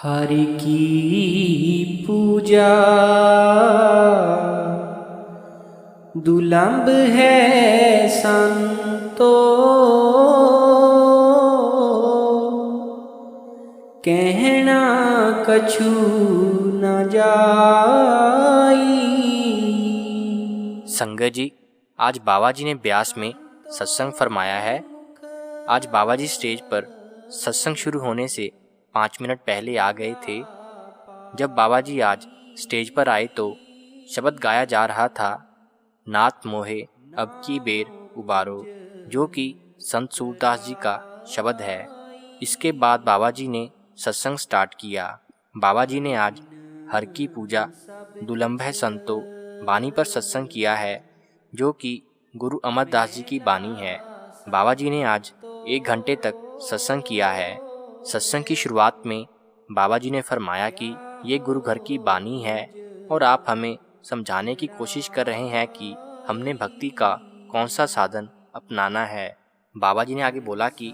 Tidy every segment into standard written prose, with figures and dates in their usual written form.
हरि की पूजा दुलंभ है संतो, कहना कछु न जाई। संगत जी, आज बाबा जी ने ब्यास में सत्संग फरमाया है। आज बाबा जी स्टेज पर सत्संग शुरू होने से 5 मिनट पहले आ गए थे। जब बाबा जी आज स्टेज पर आए तो शब्द गाया जा रहा था, नाथ मोहे अब की बेर उबारो, जो कि संत सूरदास जी का शब्द है। इसके बाद बाबा जी ने सत्संग स्टार्ट किया। बाबा जी ने आज हर की पूजा दुलंभ है संतो बानी पर सत्संग किया है, जो कि गुरु अमरदास जी की बानी है। बाबा जी ने आज 1 घंटे तक सत्संग किया है। सत्संग की शुरुआत में बाबा जी ने फरमाया कि ये गुरु घर की बानी है और आप हमें समझाने की कोशिश कर रहे हैं कि हमने भक्ति का कौन सा साधन अपनाना है। बाबा जी ने आगे बोला कि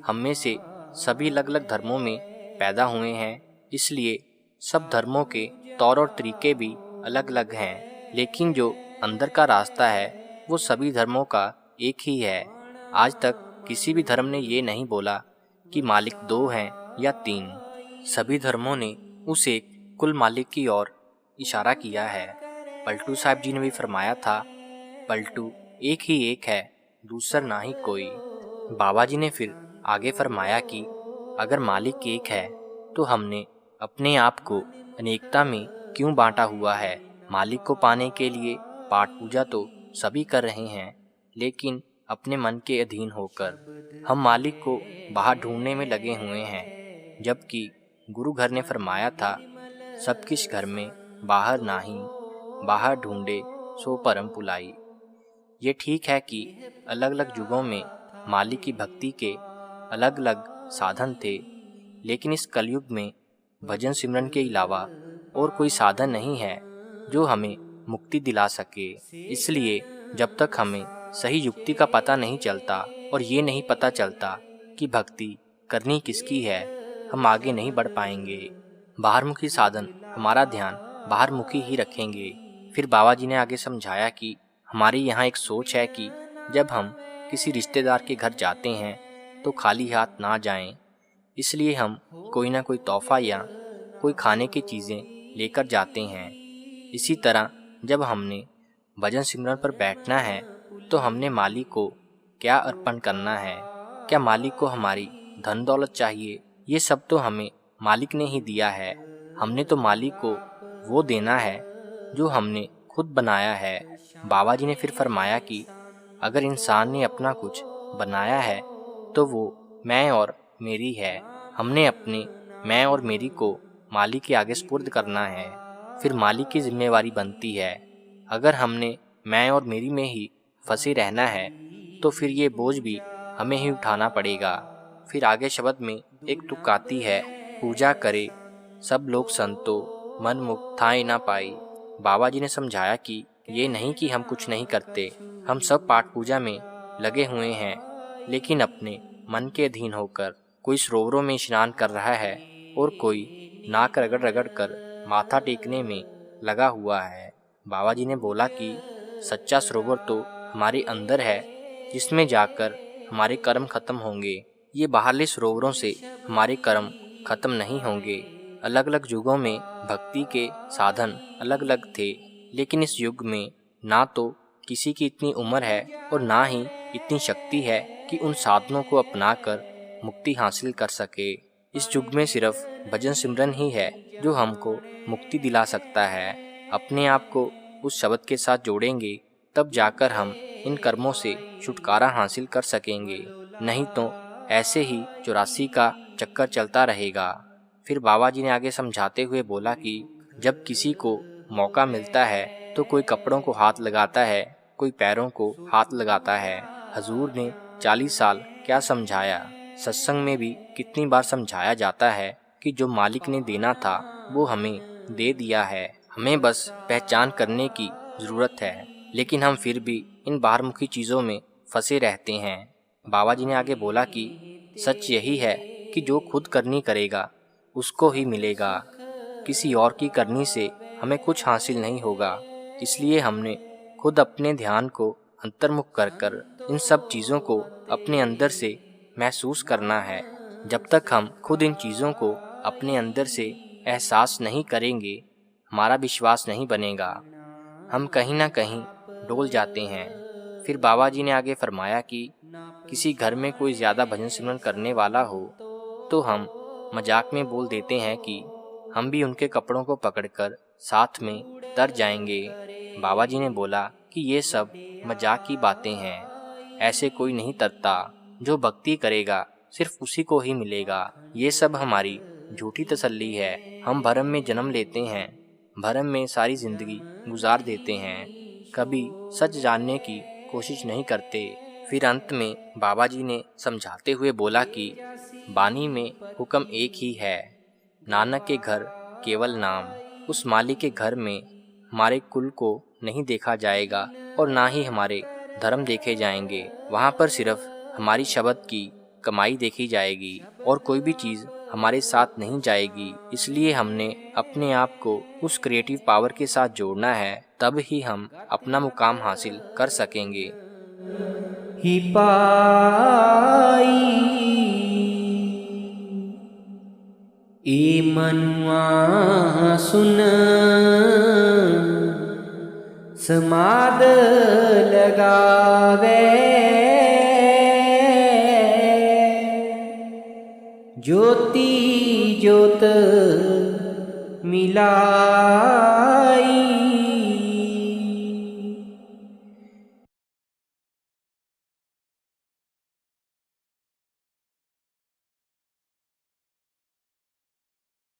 हम में से सभी अलग अलग धर्मों में पैदा हुए हैं, इसलिए सब धर्मों के तौर और तरीके भी अलग अलग हैं, लेकिन जो अंदर का रास्ता है वो सभी धर्मों का एक ही है। आज तक किसी भी धर्म ने ये नहीं बोला कि मालिक 2 हैं या 3। सभी धर्मों ने उस एक कुल मालिक की ओर इशारा किया है। पलटू साहब जी ने भी फरमाया था, पलटू एक ही एक है, दूसरा ना ही कोई। बाबा जी ने फिर आगे फरमाया कि अगर मालिक एक है तो हमने अपने आप को अनेकता में क्यों बांटा हुआ है। मालिक को पाने के लिए पाठ पूजा तो सभी कर रहे हैं, लेकिन अपने मन के अधीन होकर हम मालिक को बाहर ढूंढने में लगे हुए हैं। जबकि गुरु घर ने फरमाया था, सब किस घर में बाहर नाही, बाहर ढूंढे सो परम पुलाई। ये ठीक है कि अलग अलग युगों में मालिक की भक्ति के अलग अलग साधन थे, लेकिन इस कलयुग में भजन सिमरन के अलावा और कोई साधन नहीं है जो हमें मुक्ति दिला सके। इसलिए जब तक हमें सही युक्ति का पता नहीं चलता और ये नहीं पता चलता कि भक्ति करनी किसकी है, हम आगे नहीं बढ़ पाएंगे। बाहरमुखी साधन हमारा ध्यान बाहरमुखी ही रखेंगे। फिर बाबा जी ने आगे समझाया कि हमारी यहाँ एक सोच है कि जब हम किसी रिश्तेदार के घर जाते हैं तो खाली हाथ ना जाएं, इसलिए हम कोई ना कोई तोहफा या कोई खाने की चीज़ें लेकर जाते हैं। इसी तरह जब हमने भजन सिमरन पर बैठना है तो हमने मालिक को क्या अर्पण करना है। क्या मालिक को हमारी धन दौलत चाहिए? ये सब तो हमें मालिक ने ही दिया है। हमने तो मालिक को वो देना है जो हमने खुद बनाया है। बाबा जी ने फिर फरमाया कि अगर इंसान ने अपना कुछ बनाया है तो वो मैं और मेरी है। हमने अपने मैं और मेरी को मालिक के आगे सुपुर्द करना है, फिर मालिक की जिम्मेवारी बनती है। अगर हमने मैं और मेरी में ही फंसे रहना है तो फिर ये बोझ भी हमें ही उठाना पड़ेगा। फिर आगे शब्द में एक तुक आती है, पूजा करे सब लोग संतो, मन मुक्त थाए ना पाई। बाबा जी ने समझाया कि ये नहीं कि हम कुछ नहीं करते, हम सब पाठ पूजा में लगे हुए हैं, लेकिन अपने मन के अधीन होकर। कोई सरोवरों में स्नान कर रहा है और कोई नाक रगड़ रगड़ कर माथा टेकने में लगा हुआ है। बाबा जी ने बोला कि सच्चा सरोवर तो हमारे अंदर है, जिसमें जाकर हमारे कर्म खत्म होंगे। ये बाहरले सरोवरों से हमारे कर्म खत्म नहीं होंगे। अलग अलग युगों में भक्ति के साधन अलग अलग थे, लेकिन इस युग में ना तो किसी की इतनी उम्र है और ना ही इतनी शक्ति है कि उन साधनों को अपनाकर मुक्ति हासिल कर सके। इस युग में सिर्फ भजन सिमरन ही है जो हमको मुक्ति दिला सकता है। अपने आप को उस शब्द के साथ जोड़ेंगे तब जाकर हम इन कर्मों से छुटकारा हासिल कर सकेंगे, नहीं तो ऐसे ही 84 का चक्कर चलता रहेगा। फिर बाबा जी ने आगे समझाते हुए बोला कि जब किसी को मौका मिलता है तो कोई कपड़ों को हाथ लगाता है, कोई पैरों को हाथ लगाता है। हजूर ने 40 साल क्या समझाया। सत्संग में भी कितनी बार समझाया जाता है कि जो मालिक ने देना था वो हमें दे दिया है, हमें बस पहचान करने की ज़रूरत है। लेकिन हम फिर भी इन बाहरमुखी चीज़ों में फंसे रहते हैं। बाबा जी ने आगे बोला कि सच यही है कि जो खुद करनी करेगा उसको ही मिलेगा। किसी और की करनी से हमें कुछ हासिल नहीं होगा। इसलिए हमने खुद अपने ध्यान को अंतर्मुख कर इन सब चीज़ों को अपने अंदर से महसूस करना है। जब तक हम खुद इन चीज़ों को अपने अंदर से एहसास नहीं करेंगे, हमारा विश्वास नहीं बनेगा। हम कहीं ना कहीं डोल जाते हैं। फिर बाबा जी ने आगे फरमाया कि किसी घर में कोई ज़्यादा भजन सिमरन करने वाला हो तो हम मजाक में बोल देते हैं कि हम भी उनके कपड़ों को पकड़कर साथ में तर जाएंगे। बाबा जी ने बोला कि ये सब मजाक की बातें हैं, ऐसे कोई नहीं तरता। जो भक्ति करेगा सिर्फ उसी को ही मिलेगा। ये सब हमारी झूठी तसल्ली है। हम भरम में जन्म लेते हैं, भरम में सारी जिंदगी गुजार देते हैं, कभी सच जानने की कोशिश नहीं करते। फिर अंत में बाबा जी ने समझाते हुए बोला कि बानी में हुक्म एक ही है, नानक के घर केवल नाम। उस मालिक के घर में हमारे कुल को नहीं देखा जाएगा और ना ही हमारे धर्म देखे जाएंगे। वहाँ पर सिर्फ हमारी शब्द की कमाई देखी जाएगी और कोई भी चीज़ हमारे साथ नहीं जाएगी। इसलिए हमने अपने आप को उस क्रिएटिव पावर के साथ जोड़ना है, तब ही हम अपना मुकाम हासिल कर सकेंगे। ही पाई ए मनुआ सुन समाद लगावे, ज्योति ज्योत मिलावे।